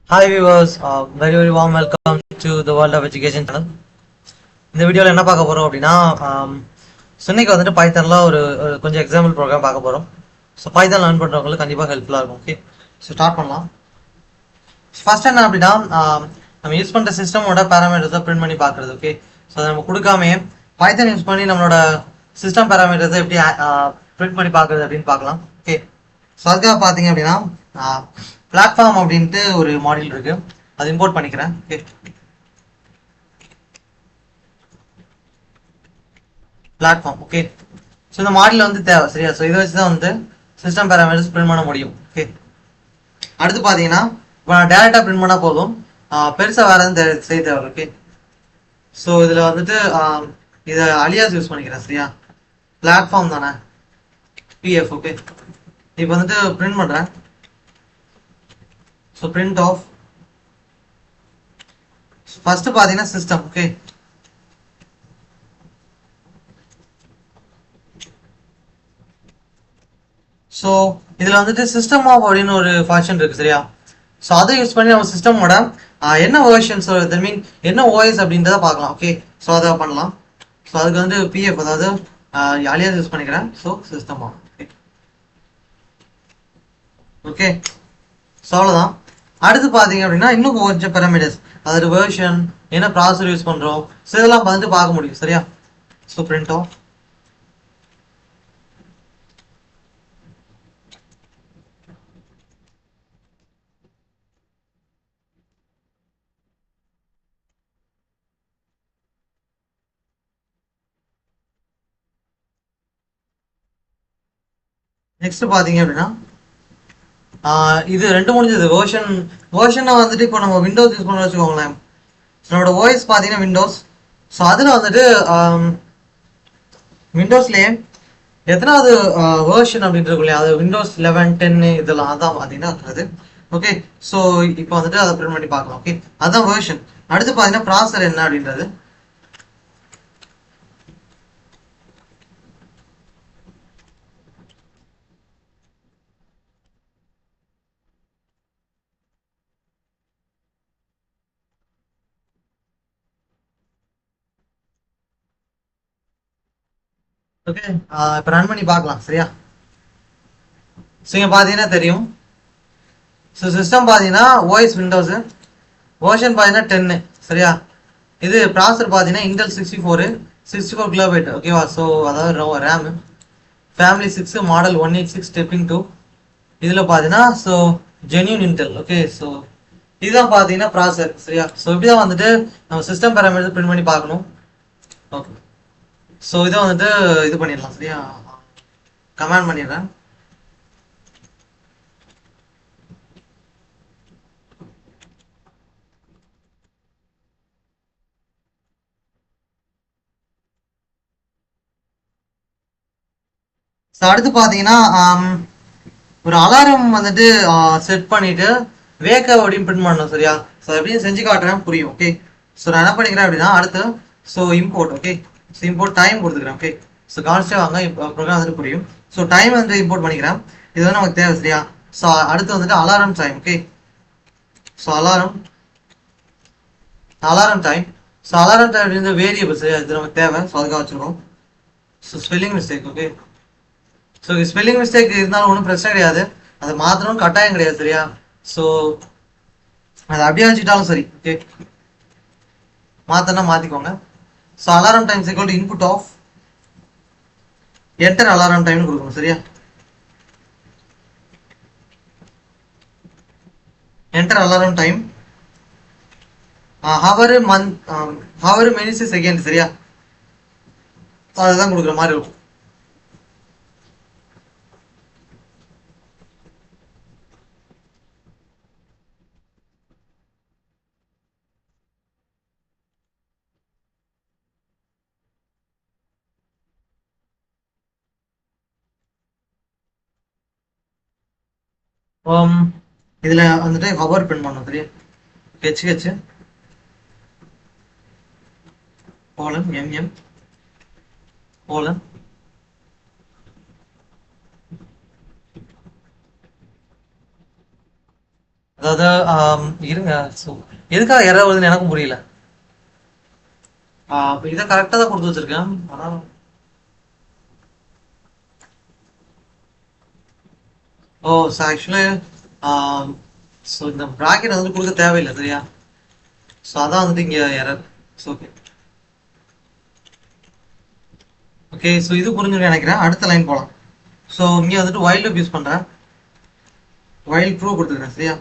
Hi viewers, very warm welcome to the World of Education channel. இந்த வீடியோவில் என்ன பார்க்க போகிறோம் அப்படின்னா இன்னைக்கு வந்துட்டு பைத்தானில் ஒரு கொஞ்சம் எக்ஸாம்பிள் ப்ரோக்ராம் பார்க்க போகிறோம். ஸோ பைத்தான் லேர்ன் பண்ணுறவங்களுக்கு கண்டிப்பாக ஹெல்ப்ஃபுல்லாக இருக்கும். ஓகே, ஸோ ஸ்டார்ட் பண்ணலாம். ஃபர்ஸ்ட் என்ன அப்படின்னா நம்ம யூஸ் பண்ணுற சிஸ்டமோட பேராமீட்டர்ஸை பிரிண்ட் பண்ணி பார்க்குறது. ஓகே, ஸோ அதை நம்ம கொடுக்காமே பைத்தான் யூஸ் பண்ணி நம்மளோட சிஸ்டம் பேராமீட்டர்ஸை எப்படி பிரிண்ட் பண்ணி பார்க்குறது அப்படின்னு பார்க்கலாம். ஓகே, ஸோ அதுக்காக பார்த்தீங்க அப்படின்னா பிளாட்ஃபார்ம் அப்படின்ட்டு ஒரு மாடியூல் இருக்கு, அது இம்போர்ட் பண்ணிக்கிறேன். Okay, platform. ஓகே, ஸோ இந்த மாடியூல் வந்து தேவை, சரியா? ஸோ இதை வச்சு தான் வந்து சிஸ்டம் பேராமீட்டர்ஸ் பிரிண்ட் பண்ண முடியும். ஓகே, அடுத்து பார்த்தீங்கன்னா இப்போ நான் டேரெக்டாக பிரிண்ட் பண்ணால் போதும், பெருசாக வேறு எதுவும் செய்ய தேவை. ஓகே, ஸோ இதில் வந்துட்டு இதை அலியாஸ் யூஸ் பண்ணிக்கிறேன், சரியா? பிளாட்ஃபார்ம் தானே, பிஎஃப். ஓகே, இப்போ வந்துட்டு பிரிண்ட் பண்ணுறேன். ஸோ பிரிண்ட் ஆஃப் ஃபர்ஸ்ட் பார்த்தீங்கன்னா சிஸ்டம். ஓகே, ஸோ இதில் வந்துட்டு சிஸ்டம் ஆஃப் அப்படின்னு ஒரு ஃபங்க்ஷன் இருக்கு, சரியா? ஸோ அதை யூஸ் பண்ணி நம்ம சிஸ்டமோட என்ன வேர்ஷன்ஸ், தட் மீன் என்ன ஓஎஸ் அப்படின்றத பார்க்கலாம். ஓகே, ஸோ அதை பண்ணலாம். ஸோ அதுக்கு வந்து பிஎஃப், அதாவது அலியாஸ் யூஸ் பண்ணிக்கிறேன். So system off. Okay, so அவ்வளோதான். அடுத்து பார்த்தீங்க அப்படின்னா இன்னும் கொஞ்சம் பேராமீட்டர்ஸ், அதாவது வேர்ஷன், என்ன ப்ராசஸர் யூஸ் பண்ணுறோம், ஸோ இதெல்லாம் வந்துட்டு பார்க்க முடியும், சரியா? ஸோ பிரிண்ட் ஆஃப் நெக்ஸ்ட் பார்த்தீங்க அப்படின்னா இது ரெண்டு முடிஞ்சது. வேர்ஷனை வந்துட்டு இப்போ நம்ம விண்டோஸ் யூஸ் பண்ண வச்சுக்கோங்களேன். நம்மளோட ஓஎஸ் பார்த்தீங்கன்னா விண்டோஸ். ஸோ அதில் வந்துட்டு விண்டோஸ்லேயே எத்தனாவது வேர்ஷன் அப்படின்றது இல்லையா, அது விண்டோஸ் 11, 10 இதெல்லாம் அதான் பார்த்தீங்கன்னா இருக்கிறது. ஓகே, ஸோ இப்போ வந்துட்டு அதை பிரிண்ட் பண்ணி பார்க்கலாம். ஓகே, அதுதான் வேர்ஷன். அடுத்து பார்த்தீங்கன்னா ப்ராசஸர் என்ன அப்படின்றது. ஓகே, இப்போ ரன் பண்ணி பார்க்கலாம், சரியா? ஸோ இங்கே பார்த்தீங்கன்னா தெரியும். ஸோ சிஸ்டம் பார்த்தீங்கன்னா ஓஎஸ் விண்டோஸு, வேர்ஷன் பார்த்தீங்கன்னா 10, சரியா? இது ப்ராசஸர் பார்த்தீங்கன்னா இன்டெல் 64 கிலோபைட். ஓகேவா? ஸோ அதாவது ரேமு ஃபேமிலி 6 மாடல் 186 ஸ்டெப்பிங் 2. இதில் பார்த்தீங்கன்னா so genuine Intel. Okay, so இதுதான் பார்த்தீங்கன்னா ப்ராசஸர், சரியா? ஸோ இப்படி தான் வந்துட்டு நம்ம சிஸ்டம் பேராமீட்டர் பிரிண்ட் பண்ணி பார்க்கணும். ஓகே, ஸோ இதை வந்துட்டு இது பண்ணிடலாம், சரியா? கமாண்ட் பண்ணிடுறேன். ஸோ அடுத்து பார்த்தீங்கன்னா ஒரு அலாரம் வந்துட்டு செட் பண்ணிட்டு வேக்க அப்படின்னு பிரிண்ட் பண்ணணும், சரியா? ஸோ எப்படின்னு செஞ்சு காட்டுறேன், புரியும். ஓகே, ஸோ நான் என்ன பண்ணிக்கிறேன் அப்படின்னா அடுத்து so import. Okay, so import time கொடுத்துக்கிறேன். ஓகே, ஸோ கான்ஸ்டே வாங்க, இப்போ ப்ரோக்ராம் வந்துட்டு புரியும். ஸோ டைம் வந்து இம்போர்ட் பண்ணிக்கிறேன், இது வந்து நமக்கு தேவை, சரியா? ஸோ அடுத்து வந்துட்டு alarm time. Okay, so alarm time. So alarm time வந்து வேரியபிள், சரியா? இது நமக்கு தேவை, ஸோ அதுக்காக வச்சுருக்கோம். So spelling mistake. Okay, so spelling mistake இருந்தாலும் ஒன்றும் பிரச்சனை கிடையாது, அதை மாற்றணும் கட்டாயம் கிடையாது, சரியா? ஸோ அதை அப்படியே வச்சுக்கிட்டாலும் சரி. ஓகே, மாற்றினா மாற்றிக்கோங்க. So alarm time equal to input of enter alarm டைம்னு கொடுக்கணும், சரியா? Enter alarm time hour month hour minutes second, சரியா? அதுதான் கொடுக்குற மாதிரி இருக்கும். இதுல வந்துட்டு ஹவர் பிரிண்ட் பண்ணணும், சரியா? ஹெச் கோலன் எம்எம் கோலன் அதாவது இருங்க. ஸோ எதுக்காக எரர் வருதுன்னு எனக்கும் புரியல. இதை கரெக்டாக தான் கொடுத்து வச்சிருக்கேன். ஆனால் ஸோ ஆக்சுவலி ஸோ இந்த ப்ராக்கெட் வந்து கொடுக்க தேவையில்லை சரியா. ஸோ அதான் வந்துட்டு இங்கே error. So okay okay. So இது புரிஞ்சுன்னு நினைக்கிறேன். அடுத்த லைன் போகலாம். ஸோ இங்கே வந்துட்டு வைல் லூப் யூஸ் பண்ணுறேன். வைல் ட்ரூ கொடுத்துருக்கேன் சரியா.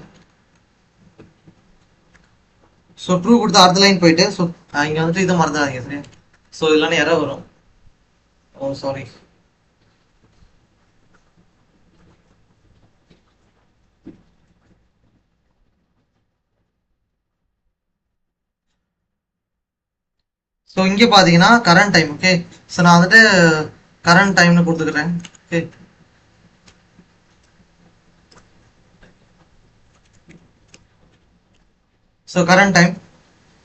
ஸோ ட்ரூ கொடுத்து அடுத்த லைன் போயிட்டு ஸோ இங்கே வந்துட்டு இதை மறந்துடாதீங்க சரியா. ஸோ இல்லைன்னா எரர் வரும். ஓ சாரி. ஸோ இங்கே பார்த்தீங்கன்னா கரண்ட் டைம். ஓகே. ஸோ நான் வந்துட்டு கரண்ட் டைம்னு கொடுத்துக்கிறேன். Okay. So current time.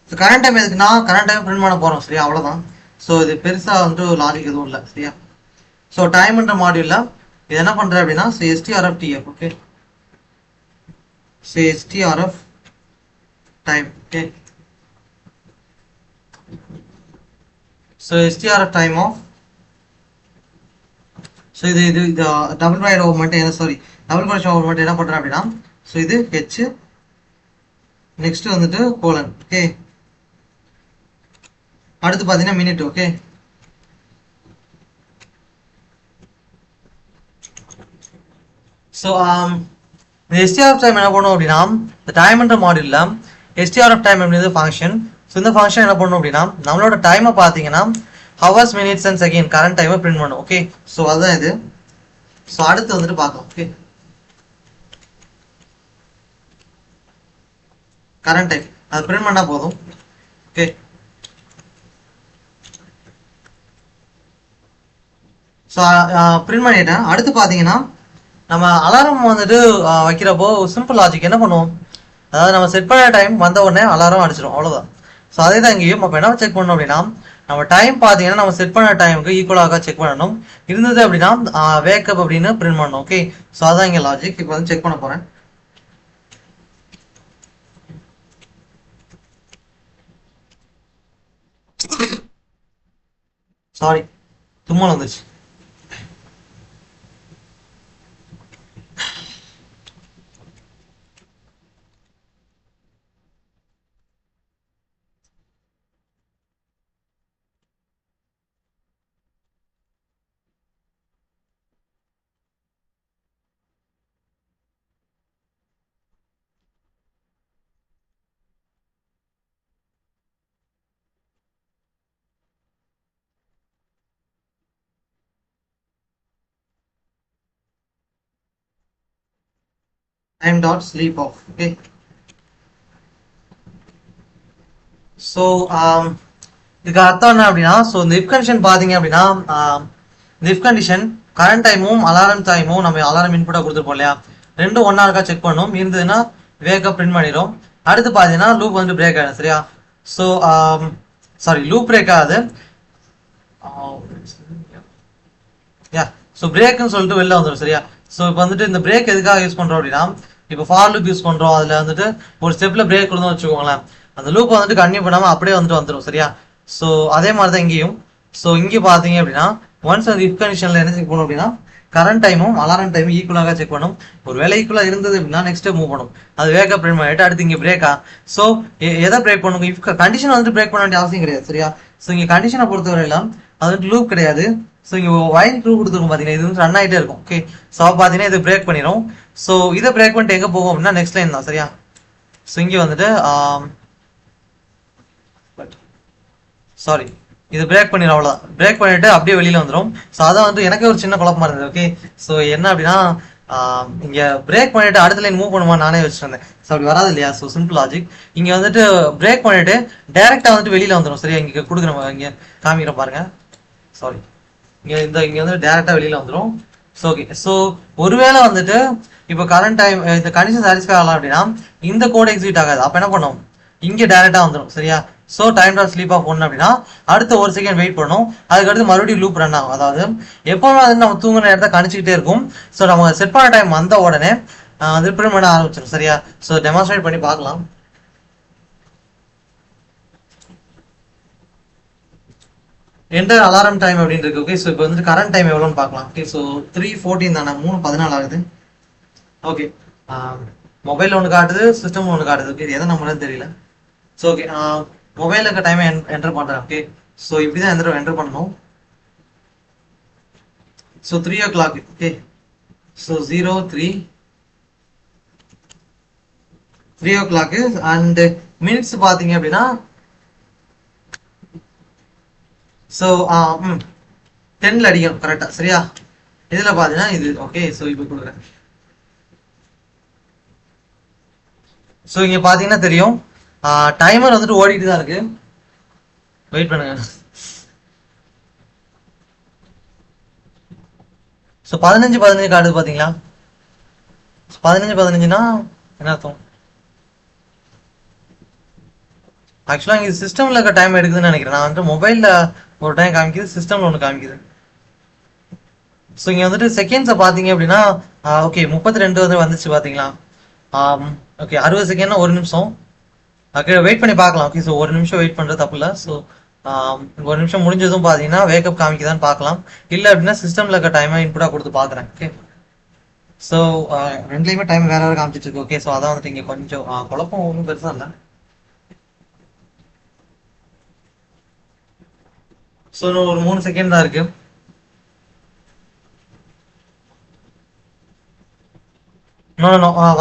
So current time எதுக்குன்னா கரண்ட் டைம் பிரிண்ட் பண்ண போகிறோம் சரியா. அவ்வளோதான். ஸோ இது பெருசாக வந்துட்டு லாஜிக் எதுவும் இல்லை சரியா. ஸோ டைம்ன்ற மாடியூலில் இது என்ன பண்ணுறேன் அப்படின்னா so STRF TF. Okay. So STRF time. Okay. So STRF time of so இது இது இது டபுள் ப்ராக்கெட் ஓவர் மட்டும் என்ன சாரி டபுள் ப்ராக்கெட் ஓவர் மட்டும் என்ன பண்ணுறேன் அப்படின்னா ஸோ இது ஹெச் நெக்ஸ்ட் வந்துட்டு கோலன். ஓகே. அடுத்து பார்த்தீங்கன்னா மினிட். ஓகே. ஸோ இந்த STRF டைம் என்ன பண்ணும் அப்படின்னா இந்த டைம்ன்ற மாடியூலில் STRF டைம் அப்படின்றது ஃபங்க்ஷன். ஸோ இந்த ஃபங்க்ஷன் என்ன பண்ணும் அப்படின்னா நம்மளோட டைமை பார்த்தீங்கன்னா hours minutes and second current டைமை பிரிண்ட் பண்ணும். ஓகே. ஸோ அதுதான் இது. ஸோ அடுத்து வந்துட்டு பார்க்கலாம். ஓகே. கரண்ட் டைம் அது பிரிண்ட் பண்ணால் போதும். ஓகே. ஸோ பிரிண்ட் பண்ணிட்டேன். அடுத்து பார்த்தீங்கன்னா நம்ம அலாரம் வந்துட்டு வைக்கிறப்போ சிம்பிள் லாஜிக் என்ன பண்ணுவோம், அதாவது நம்ம செட் பண்ண டைம் வந்த உடனே அலாரம் அடிச்சிடும், அவ்வளோதான். ஸோ அதே தான் இங்கேயும் அப்போ என்ன செக் பண்ணணும் அப்படின்னா நம்ம டைம் பார்த்தீங்கன்னா நம்ம செட் பண்ண டைமுக்கு ஈக்குவலாக செக் பண்ணணும். இருந்தது அப்படின்னா வேக்கப் அப்படின்னு பிரிண்ட் பண்ணணும். ஓகே. ஸோ அதான் இங்கே லாஜிக். இப்போ வந்து செக் பண்ண போகிறேன். சாரி தும்மல் வந்துச்சு. time dot sleep off. Okay. So இதுக்கு அர்த்தம் என்ன அப்படின்னா ஸோ இந்த இஃப் கண்டிஷன் பார்த்தீங்க அப்படின்னா இந்த இஃப் கண்டிஷன் கரண்ட் டைமும் அலாரம் டைமும் நம்ம அலாரம் இன்புட்டாக கொடுத்துருப்போம் இல்லையா, ரெண்டும் ஒன்றா இருக்கா செக் பண்ணணும். இருந்ததுன்னா வேக்கப் பிரிண்ட் பண்ணிடும். அடுத்து பார்த்தீங்கன்னா லூப் வந்து பிரேக் ஆகிடும் சரியா. ஸோ சாரி லூப் பிரேக் ஆகுது. யா ஸோ பிரேக்குன்னு சொல்லிட்டு வெளில வந்துடும் சரியா. ஸோ இப்போ வந்துட்டு இந்த பிரேக் எதுக்காக யூஸ் பண்ணுறோம் அப்படின்னா இப்போ ஃபார் லூப் யூஸ் பண்ணுறோம். அதில் வந்துட்டு ஒரு ஸ்டெப்பில் பிரேக் கொடுத்தோம் வச்சுக்கோங்களேன், அந்த லூப் வந்துட்டு கன்டினியூ பண்ணாமல் அப்படியே வந்துடும் சரியா. ஸோ அதே மாதிரி தான் இங்கேயும். ஸோ இங்கே பார்த்தீங்க அப்படின்னா ஒன்ஸ் அந்த இஃப் கண்டிஷனில் என்ன செக் பண்ணணும் அப்படின்னா கரண்ட் டைமும் அலாரம் டைமும் ஈக்குவலாக செக் பண்ணும். ஒரு வேலை ஈக்குவலாக இருந்தது அப்படின்னா நெக்ஸ்ட் மூவ் பண்ணும். அது வேக்கப் பிரிண்ட் பண்ணிட்டு அடுத்து இங்கே பிரேக்கா. ஸோ எதை பிரேக் பண்ணுங்க, இஃப் கண்டிஷன் வந்துட்டு பிரேக் பண்ண வேண்டிய அவசியம் கிடையாது சரியா. ஸோ இங்கே கண்டிஷனை பொறுத்தவரையிலும் அது வந்துட்டு லூப் கிடையாது. ஸோ இங்கே வைல் ட்ரூ கொடுத்துருக்கும் பார்த்தீங்கன்னா இது வந்து ரன் ஆகிட்டே இருக்கும். ஓகே. ஸோ பார்த்தீங்கன்னா இது பிரேக் பண்ணிடும். ஸோ இதை பிரேக் பண்ணிட்டு எங்கே போகும் அப்படின்னா நெக்ஸ்ட் லைன் தான் சரியா. ஸோ இங்கே வந்துட்டு சாரி இது பிரேக் பண்ணிடும், அவ்வளோதான். பிரேக் பண்ணிட்டு அப்படியே வெளியில் வந்துடும். ஸோ அதான் வந்து எனக்கே ஒரு சின்ன குழப்பமா இருந்தது. ஓகே. ஸோ என்ன அப்படின்னா இங்கே பிரேக் பண்ணிட்டு அடுத்த லைன் மூவ் பண்ணுமா நானே வச்சுருந்தேன். ஸோ அப்படி வராது இல்லையா. So simple logic. இங்கே வந்துட்டு பிரேக் பண்ணிட்டு டேரெக்டாக வந்துட்டு வெளியில் வந்துடும் சரியா. இங்கே கொடுக்குறோம், இங்கே காமிக்கிறோம் பாருங்க. சாரி இங்கே வந்து டேரெக்டாக வெளியில் வந்துடும். So okay. ஸோ ஒருவேளை வந்துட்டு இப்போ கரண்ட் டைம் இந்த கண்டிஷன் சாட்டிஸ்ஃபை ஆகலாம் அப்படின்னா இந்த கோட் எக்ஸிட் ஆகாது. அப்போ என்ன பண்ணும், இங்கே டேரெக்டாக வந்துடும் சரியா. So time dot sleep of ஒன்று அப்படின்னா அடுத்த ஒரு செகண்ட் வெயிட் பண்ணும். அதுக்கடுத்து மறுபடியும் லூப் ரன் ஆகும். அதாவது எப்போவுமே வந்து நம்ம தூங்குற நேரத்தை கணிச்சிக்கிட்டே இருக்கும். ஸோ நம்ம செட் பண்ண டைம் வந்த உடனே ரிப்ரிண்ட் பண்ண ஆரம்பிச்சிடும் சரியா. ஸோ டெமான்ஸ்ட்ரேட் பண்ணி பார்க்கலாம். என்டர் அலாரம் டைம் அப்படின்னு இருக்கு. ஓகே ஸோ இப்போ வந்து கரண்ட் டைம் எவ்வளோன்னு பார்க்கலாம். ஓகே ஸோ 3:14 தானே, 3:14 ஆகுது. ஓகே மொபைலில் ஒன்று காட்டுது, சிஸ்டம் ஒன்று காட்டுது. ஓகே இது எதை நம்மளும் தெரியல. ஸோ ஓகே மொபைலில் இருக்க டைமை என்டர் பண்ணுறேன். ஓகே ஸோ இப்படி தான் என்டர் பண்ணணும். So 3 o'clock. Okay so 3 o'clock and minutes பார்த்தீங்க அப்படின்னா ஸோ 10ல் அடிக்கணும் கரெக்டாக சரியா. இதில் பார்த்தீங்கன்னா இது ஓகே. ஸோ இப்போ கொடுக்குறேன். ஸோ இங்கே பார்த்தீங்கன்னா தெரியும் டைமர் வந்துட்டு ஓடிட்டு தான் இருக்கு. வெயிட் பண்ணுங்க. ஸோ 15:15 காட்டுது பார்த்தீங்களா. 15:15னா என்ன அர்த்தம்? ஆக்சுவலாக இங்கே சிஸ்டமில் இருக்க டைம் எடுக்குதுன்னு நினைக்கிறேன். நான் வந்துட்டு மொபைலில் ஒரு டைம் காமிக்குது, சிஸ்டமில் ஒன்று காமிக்குது. ஸோ இங்கே வந்துட்டு செகண்ட்ஸை பார்த்தீங்க அப்படின்னா ஓகே 32 வந்து வந்துச்சு பார்த்தீங்களா. ஓகே 60 செகண்ட்னா 1 நிமிஷம். ஓகே வெயிட் பண்ணி பார்க்கலாம். ஓகே ஸோ 1 நிமிஷம் வெயிட் பண்ணுறது தப்பு இல்லை. ஸோ 1 நிமிஷம் முடிஞ்சதும் பார்த்தீங்கன்னா வேக்கப் காமிக்குதான்னு பார்க்கலாம். இல்லை அப்படின்னா சிஸ்டமில் இருக்க டைமை இன்புட்டாக கொடுத்து பார்க்குறேன். ஓகே ஸோ ரெண்டுலேயுமே டைம் வேறு வேறு காமிச்சிட்டு இருக்கு. ஓகே ஸோ அதான் வந்துட்டு இங்கே கொஞ்சம் குழப்பம் ஒன்றும் பெருசாக இல்லை. ஸோ ஒரு 3 செகண்ட் தான் இருக்கு.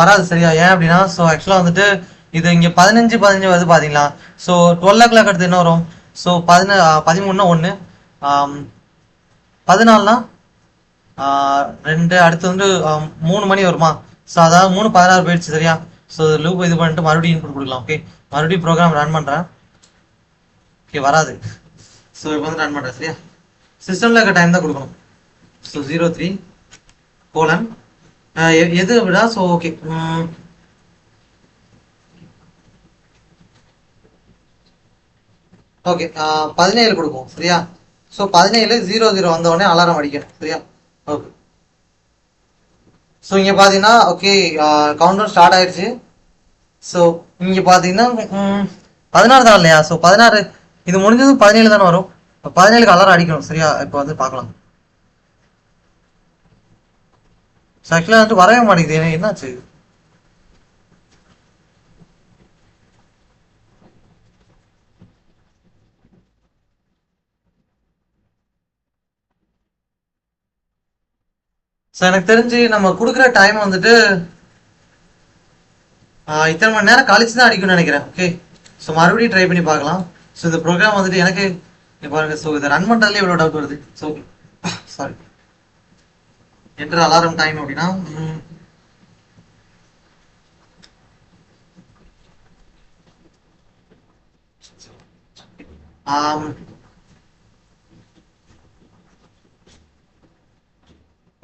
வராது சரியா. ஏன் அப்படின்னா ஸோ ஆக்சுவலாக வந்துட்டு இது இங்கே 15:15 வருது பார்த்தீங்களா. ஸோ 12 o'clock அடுத்து என்ன வரும். ஸோ 13னா 1, 14னா 2, அடுத்து வந்து 3 மணி வருமா. ஸோ அதாவது 3:16 போயிடுச்சு சரியா. ஸோ லூப் இது பண்ணிட்டு மறுபடியும் இன்புட் கொடுக்கலாம். ஓகே மறுபடியும் ப்ரோக்ராம் ரன் பண்ணுறேன். ஓகே வராது. ஸோ இப்போ வந்து ரன் பண்ணுறேன் சரியா. சிஸ்டமில் இருக்க டைம் தான் கொடுக்கணும். ஸோ 03 கோலன் எது அப்படின்னா ஸோ ஓகே ஓகே 17 கொடுப்போம் சரியா. ஸோ 17:00 வந்தோடனே அலாரம் அடிக்கணும் சரியா. ஓகே ஸோ இங்கே பார்த்தீங்கன்னா ஓகே கவுண்டர் ஸ்டார்ட் ஆயிடுச்சு. ஸோ இங்கே பார்த்தீங்கன்னா 16 தான் இல்லையா. ஸோ 16 இது முடிஞ்சதும் 17 தானே வரும். 17க்கு அலாரம் அடிக்கணும் சரியா. இப்போ வந்து பார்க்கலாம். ஸோ ஆக்சுவலாக வந்துட்டு வரவே மாட்டேங்குது, என்னாச்சு. ஸோ எனக்கு தெரிஞ்சு நம்ம கொடுக்குற டைம் வந்துட்டு இத்தனை மணி நேரம் கழிச்சு தான் அடிக்கும்னு நினைக்கிறேன். ஓகே ஸோ மறுபடியும் ட்ரை பண்ணி பார்க்கலாம். ஸோ இந்த ப்ரோக்ராம் வந்துட்டு எனக்கு பாருங்க. ஸோ இதை ரன் பண்ணுறதுல இவ்வளோ டவுட் வருது. So sorry enter alarm time அப்படின்னா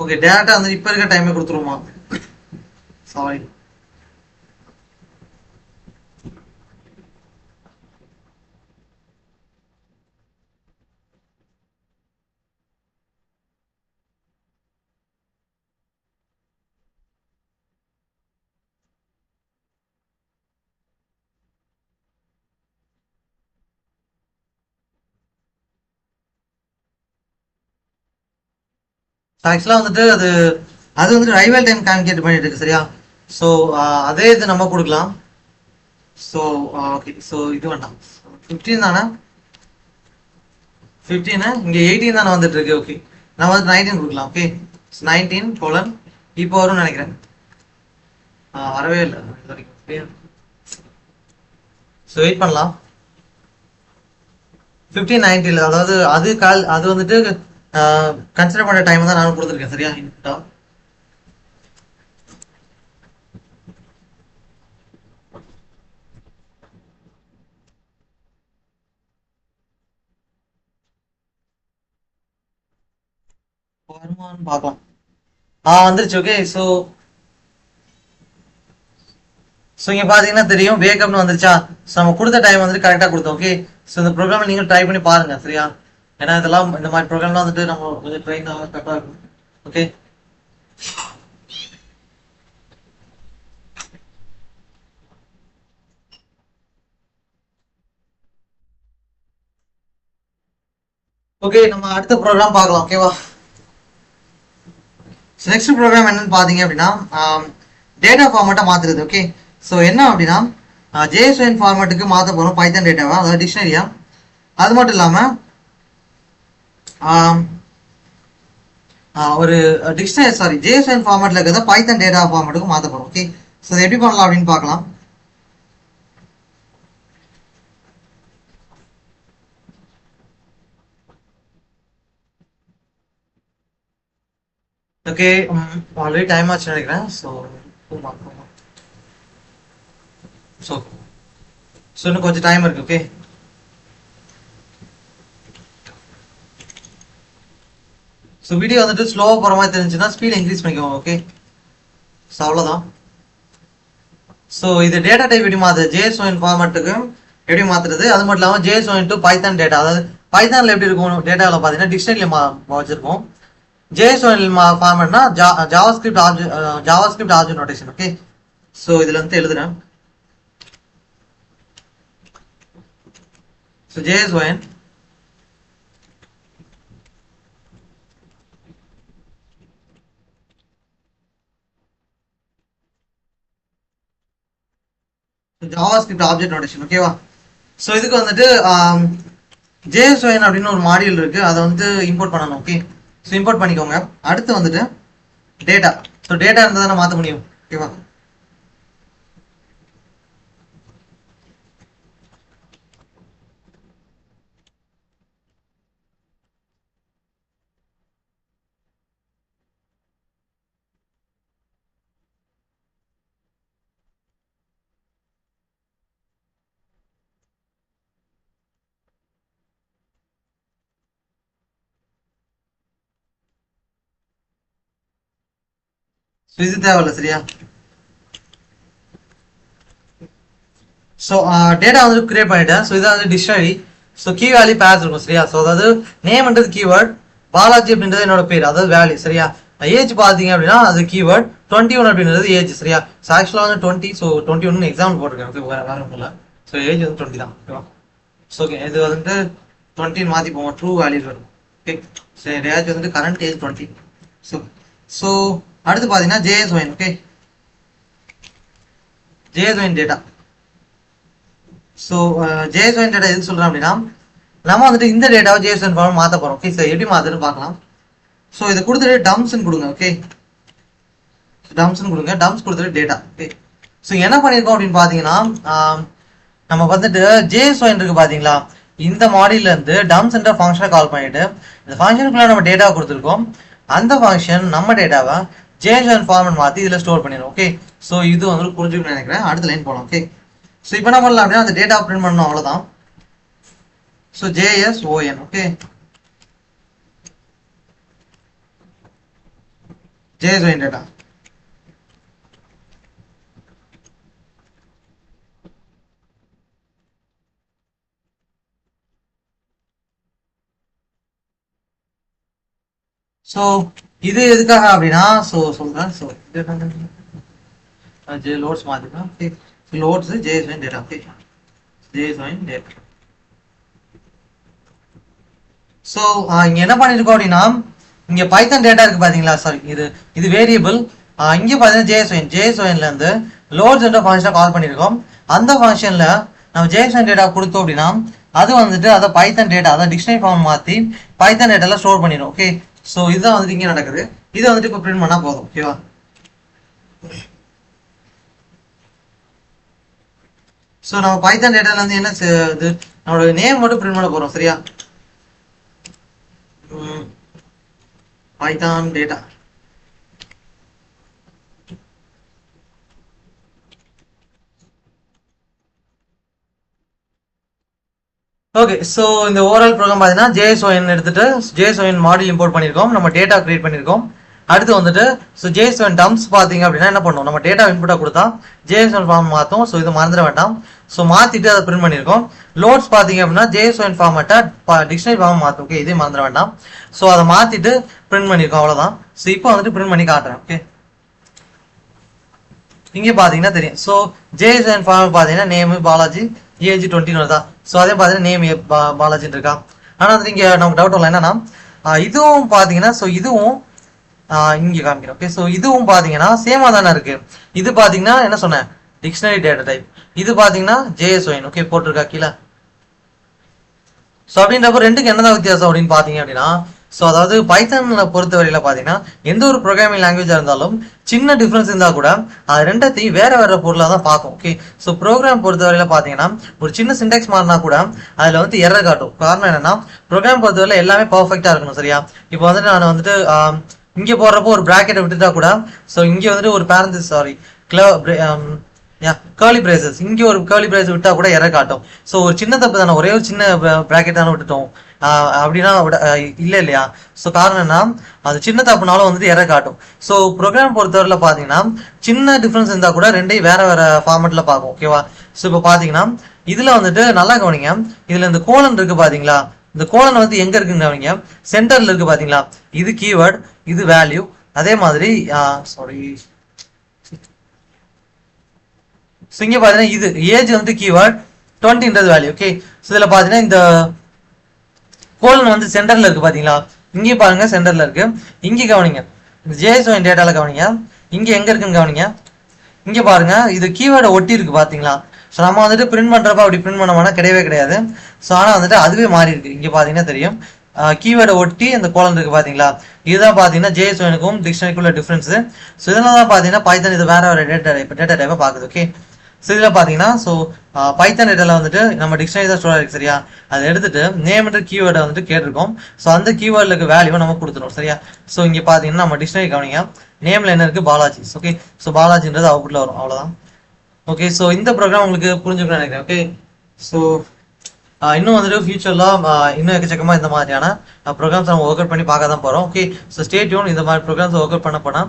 ஓகே டேரக்டா வந்து இப்ப இருக்க டைமே கொடுத்துருமா. சாரி ஆக்சுவலா வந்துட்டு அது வந்துட்டு ரைவல் டைம் கால்குலேட் பண்ணிட்டு இருக்கு சரியா. ஸோ அதே இது நம்ம கொடுக்கலாம். ஸோ ஓகே ஸோ இது வேண்டாம் 15 தானே. 15 இங்கே 18 தானே வந்துட்டு இருக்கு. ஓகே நம்ம வந்து 19 கொடுக்கலாம். ஓகே 19 கோலன் இப்போ வரும்னு நினைக்கிறேன். வரவே இல்லை இது வரைக்கும். ஸோ வெயிட் பண்ணலாம். 15:90 அதாவது அது வந்துட்டு கன்சிடர் பண்ண டைம் தான் நானும் கொடுத்துருக்கேன் சரியா. இன்புட்டா வருமானு பார்க்கலாம். வந்துருச்சு. ஓகே ஸோ இங்கே பார்த்தீங்கன்னா தெரியும் வேக்கப்னு வந்துருச்சா. ஸோ நம்ம கொடுத்த டைம் வந்துட்டு கரெக்டாக கொடுத்தோம். ஓகே ஸோ இந்த ப்ரோக்ராமை நீங்கள் ட்ரை பண்ணி பாருங்க சரியா. ஏன்னா இதெல்லாம் இந்த மாதிரி ப்ரோக்ராம்லாம் வந்துட்டு நம்ம கொஞ்சம் ட்ரெயின் கரெக்டாக இருக்கும். ஓகே ஓகே, நம்ம அடுத்த ப்ரோக்ராம் பார்க்கலாம். ஓகேவா? நெக்ஸ்ட் ப்ரோக்ராம் என்னன்னு பார்த்தீங்க அப்படின்னா டேட்டா ஃபார்மேட்டை மாற்றுறது. ஓகே, ஸோ என்ன அப்படின்னா ஜேஎஸ்ஒன் ஃபார்மேட்டுக்கு மாற்ற போகிறோம் பைத்தன் டேட்டாவா, அதாவது டிக்ஷனரியா. அது மட்டும் இல்லாமல் ஒரு டிக்ஷனரி ஜேஎஸ்ஒன் ஃபார்மேட்டில் இருக்கிறத பைத்தன் டேட்டா ஃபார்மேட்டுக்கு மாற்ற போகிறோம். ஓகே, ஸோ அதை எப்படி பண்ணலாம் அப்படின்னு பார்க்கலாம். ஓகே, ஆல்ரெடி டைம் ஆச்சு நினைக்கிறேன். ஸோ இன்னும் கொஞ்சம் டைம் இருக்கு. ஓகே, ஸோ வீடியோ வந்துட்டு ஸ்லோவாக போகிற மாதிரி தெரிஞ்சுன்னா ஸ்பீட் இன்க்ரீஸ் பண்ணிக்கோங்க. ஓகே, ஸோ அவ்வளோதான். ஸோ இது டேட்டா டைப் எப்படி மாற்றுறது, ஜேஎஸ்ஒன் ஃபார்மேட்டுக்கு எப்படி மாற்றுறது. அது மட்டும் இல்லாமல் ஜேஎஸ்ஒன் டு பைத்தான் டேட்டா, அதாவது பைத்தானில் எப்படி இருக்கும் டேட்டாவில் பார்த்தீங்கன்னா டிக்ஷனரியில் வச்சிருக்கோம். ஜேஎஸ்ஒன் ஃபார்மேட்னா JavaScript object notation. Okay, so இதில் வந்து எழுதுறேன். So JSON JavaScript object notation. ஓகேவா? ஸோ இதுக்கு வந்துட்டு ஜேஎஸ்ஒன் அப்படின்னு ஒரு மாடியூல் இருக்கு, அதை வந்து இம்போர்ட் பண்ணணும். ஓகே, ஸோ இம்போர்ட் பண்ணிக்கோங்க. அடுத்து வந்துட்டு டேட்டா. ஸோ டேட்டா இருந்தால் தானே மாற்ற முடியும். ஓகேவா? ஸோ இது தேவையில்ல, சரியா? ஸோ டேட்டா வந்து கிரியேட் பண்ணிட்டேன். ஸோ இதை வந்து dictionary. So key value pairs இருக்கும், சரியா? ஸோ அதாவது நேம்ன்றது கீவேர்ட், பாலாஜி அப்படின்றது என்னோட பேர், அதாவது வேல்யூ, சரியா? ஏஜ் பார்த்தீங்க அப்படின்னா அது கீவேர்ட், 21 அப்படின்றது ஏஜ், சரியா? ஸோ ஆக்சுவலாக வந்து 20, ஸோ 21 எக்ஸாம்பிள் போட்டிருக்கேன். ஓகே, வேற ஒன்றும் இல்லை. ஸோ ஏஜ் வந்து 20 தான். ஓகேவா? ஸோ ஓகே, இது வந்துட்டு 20 மாற்றி போவோம், ட்ரூ வேல்யூ வரும். ஓகே, சரி, ஏஜ் வந்துட்டு கரண்ட் ஏஜ் 20. ஸோ அடுத்து பார்த்தீங்கன்னா JSON. Okay, JSON data. So JSON data எதுக்கு சொல்கிறேன் அப்படின்னா நம்ம வந்துட்டு இந்த டேட்டாவை ஜேஎஸ்ஒன் ஃபார்ம் மாற்ற போகிறோம். ஓகே, சார் எப்படி மாற்றுன்னு பார்க்கலாம். ஸோ இதை கொடுத்துட்டு டம்ஸ்ன்னு கொடுங்க. ஓகே, டம்ஸ்ன்னு கொடுங்க. டம்ஸ் கொடுத்துட்டு டேட்டா. ஓகே, ஸோ என்ன பண்ணியிருக்கோம் அப்படின்னு பார்த்தீங்கன்னா நம்ம வந்துட்டு ஜேஎஸ்ஒன் இருக்கு பார்த்தீங்களா, இந்த மாடியில இருந்து டம்ஸ்ன்ற ஃபங்க்ஷனை கால் பண்ணிட்டு இந்த ஃபங்க்ஷனுக்குள்ள நம்ம டேட்டாவை கொடுத்துருக்கோம். அந்த ஃபங்க்ஷன் நம்ம டேட்டாவை ஜேஎஸ்ஒன் ஃபார்மேட் மாற்றி இதில் ஸ்டோர் பண்ணிடும். ஓகே, ஸோ இது வந்து புரிஞ்சுக்கணும்னு நினைக்கிறேன். அடுத்த லைன் போகலாம். ஓகே, ஸோ இப்போ என்ன பண்ணலாம் அப்படின்னா அந்த டேட்டா பிரிண்ட் பண்ணணும், அவ்வளோதான். So JSON. Okay, JSON data. So இது எதுக்காக அப்படின்னா சொல்றேன். ஸோ லோட்ஸ் மாற்றிக்கலாம். Okay, loads JSON data. Okay, JSON data. So இங்கே என்ன பண்ணியிருக்கோம் அப்படின்னா இங்கே பைத்தன் டேட்டா இருக்கு பார்த்தீங்களா, சாரி இது வேரியபிள். இங்கே பார்த்தீங்கன்னா ஜேஎஸ்ஒன்லேருந்து லோட்ஸ்ன்ற ஃபங்க்ஷனை கால் பண்ணியிருக்கோம். அந்த ஃபங்க்ஷனில் நம்ம ஜேஎஸ்ஒன் டேட்டா கொடுத்தோம் அப்படின்னா அது வந்துட்டு அதை பைத்தன் டேட்டா, அதை டிக்ஷனரி ஃபார்ம் மாற்றி பைத்தன் டேட்டாவில் ஸ்டோர் பண்ணிடும். ஓகே, ஸோ இதுதான் வந்துட்டு இங்கே நடக்குது. இதை வந்துட்டு இப்போ பிரிண்ட் பண்ணால் போதும். ஓகேவா? ஸோ நம்ம பைத்தன் டேட்டால இருந்து என்ன இது நம்மளோட நேம் மட்டும் பிரிண்ட் பண்ண போகிறோம், சரியா? Python data. ஓகே, ஸோ இந்த ஓவரால் ப்ரோக்ராம் பார்த்தீங்கன்னா ஜேஎஸ்ஒன் எடுத்துட்டு ஜேஎஸ்ஒன் மாடியூல் இம்போர்ட் பண்ணியிருக்கோம், நம்ம டேட்டா கிரியேட் பண்ணியிருக்கோம். அடுத்து வந்துட்டு ஸோ ஜேஎஸ்ஒன் டம்ஸ் பார்த்தீங்க அப்படின்னா என்ன பண்ணுவோம், நம்ம டேட்டா இன்புட்டாக கொடுத்தா ஜேஎஸ்ஒன் ஃபார்ம் மாற்றும். ஸோ இதை மறந்துட வேண்டாம். ஸோ மாற்றிட்டு அதை பிரிண்ட் பண்ணியிருக்கோம். லோட்ஸ் பார்த்தீங்க அப்படின்னா ஜேஎஸ்ஒன் ஃபார்மேட்டை டிக்ஷனரி ஃபார்ம் மாற்றும். ஓகே, இதே மறந்துட வேண்டாம். ஸோ அதை மாற்றிட்டு பிரிண்ட் பண்ணியிருக்கோம், அவ்வளோதான். ஸோ இப்போ வந்துட்டு பிரிண்ட் பண்ணி காட்டுறேன். ஓகே, இங்கே பார்த்தீங்கன்னா தெரியும். ஸோ ஜேஎஸ்ஒன் ஃபார்ம் பார்த்தீங்கன்னா நேம் பாலாஜி, ஏஜ் 20 தான். ஸோ அதே பார்த்தீங்கன்னா நேம் பாலாஜின்னு இருக்கா. ஆனால் வந்துட்டு இங்கே நமக்கு டவுட் வரல என்னன்னா இதுவும் பார்த்தீங்கன்னா ஸோ இதுவும் இங்கே காமிக்கிறோம். ஓகே, ஸோ இதுவும் பார்த்தீங்கன்னா சேமாக தானே இருக்கு. இது பார்த்தீங்கன்னா என்ன சொன்னேன், டிக்ஷனரி டேட்டா டைப். இது பார்த்தீங்கன்னா JSON. ஓகே, போட்டிருக்கா கீழே. ஸோ அப்படின்றப்ப ரெண்டுக்கு என்னதான் வித்தியாசம் அப்படின்னு பார்த்தீங்க அப்படின்னா, ஸோ அதாவது பைத்தானை பொறுத்தவரையில பார்த்தீங்கன்னா எந்த ஒரு ப்ரோக்ராமிங் லாங்குவேஜாக இருந்தாலும் சின்ன டிஃப்ரென்ஸ் இருந்தால் கூட அது ரெண்டத்தையும் வேற வேற பொருளாக தான் பார்க்கும். ஓகே, ஸோ ப்ரோக்ராம் பொறுத்தவரையில பார்த்தீங்கன்னா ஒரு சின்ன சின்டெக்ஸ் மாறினா கூட அதில் வந்து எரர் காட்டும். காரணம் என்னன்னா ப்ரோக்ராம் பொறுத்தவரையில எல்லாமே பர்ஃபெக்டாக இருக்கணும். சரியா, இப்போ வந்துட்டு நான் வந்துட்டு இங்கே போடுறப்போ ஒரு ப்ராக்கெட்டை விட்டுட்டா கூட, ஸோ இங்கே வந்துட்டு ஒரு பேரந்திஸ் கேர்லி பிரேசஸ், இங்கே ஒரு கேர்லி பிரேஸ் விட்டா கூட எரர் காட்டும். ஸோ ஒரு சின்ன தப்பு தானே, ஒரே ஒரு சின்ன ப்ராக்கெட் தானே விட்டுட்டோம் அப்படின்னா இல்லை இல்லையா. ஸோ காரணம் என்ன, அது சின்ன தப்புனாலும் வந்துட்டு எரர் காட்டும். ஸோ ப்ரோக்ராம் பொறுத்தவரையில் பார்த்தீங்கன்னா சின்ன டிஃப்ரென்ஸ் இருந்தால் கூட ரெண்டையும் வேற வேற ஃபார்மெட்ல பார்க்கும். ஓகேவா, ஸோ இப்போ பார்த்தீங்கன்னா இதில் வந்துட்டு நல்லா கவனிங்க, இதில் இந்த கோலன் இருக்கு பார்த்தீங்களா, இந்த கோலன் வந்து எங்க இருக்குன்னு கவனிங்க, சென்டர்ல இருக்கு பார்த்தீங்களா. இது கீவேர்ட், இது வேல்யூ. அதே மாதிரி ஸோ இங்கே பார்த்தீங்கன்னா இது ஏஜ் வந்து கீவேர்ட், 20ன்றது வேல்யூ. ஓகே, ஸோ இதில் பார்த்தீங்கன்னா இந்த கோலன் வந்து சென்டர்ல இருக்கு பார்த்தீங்களா, இங்கே பாருங்க சென்டர்ல இருக்கு. இங்கே கவனிங்க, இந்த JSON டேட்டால கவனிங்க, இங்கே எங்க இருக்குன்னு கவனிங்க. இங்கே பாருங்க இது கீவேர்டை ஒட்டி இருக்கு பார்த்தீங்களா. ஸோ நம்ம வந்துட்டு பிரிண்ட் பண்றப்ப அப்படி பிரிண்ட் பண்ணோம்னா கிடையவே கிடையாது. ஸோ ஆனால் வந்துட்டு அதுவே மாறி இருக்கு. இங்கே பார்த்தீங்கன்னா தெரியும், கீவேர்டை ஒட்டி அந்த கோலன் இருக்கு பார்த்தீங்களா. இதுதான் பார்த்தீங்கன்னா JSONக்கும் டிக்ஷனரிக்குள்ள டிஃபரன்ஸ். ஸோ இதெல்லாம் தான் பார்த்தீங்கன்னா பைத்தன் இது வேற வேற டேட்டா டைப்பை பார்க்குது. ஓகே, ஸோ இதில் பார்த்தீங்கன்னா ஸோ பைத்தன் டேட்டாவில் வந்துட்டு நம்ம டிக்ஷனரி தான் ஸ்டோர் இருக்கு. சரியா, அதை எடுத்துட்டு நேம்ன்ற கீவேர்டை வந்துட்டு கேட்டிருக்கோம். ஸோ அந்த கீவேர்டில் இருக்க வேல்யூவை நம்ம கொடுத்துரும். சரியா, ஸோ இங்கே பார்த்தீங்கன்னா நம்ம டிக்ஷனரி கவனிங்க, நேம்ல என்ன இருக்கு, பாலாஜி. ஓகே, ஸோ பாலாஜின்றது அவுட்புட்ல வரும், அவ்வளோதான். ஓகே, ஸோ இந்த ப்ரோக்ராம் உங்களுக்கு புரிஞ்சுக்கணும்னு நினைக்கிறேன். ஓகே, ஸோ இன்னும் வந்துட்டு ஃபியூச்சர்ல இன்னும் எக்கச்சக்கமாக இந்த மாதிரியான ப்ரோக்ராம்ஸ் நம்ம ஒர்க் அவுட் பண்ணி பார்க்க தான் போகிறோம். Okay, so stay tune. இந்த மாதிரி ப்ரோக்ராம்ஸ் ஒர்க் அவுட் பண்ண போனால்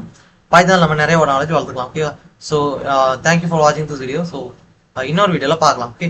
பைத்தானில் நம்ம நிறைய ஒரு நாலேஜ் வளர்த்துக்கலாம். ஓகே, ஸோ தேங்க்யூ ஃபார் வாட்சிங் திஸ் வீடியோ. ஸோ இன்னொரு வீடியோவில் பார்க்கலாம். ஓகே.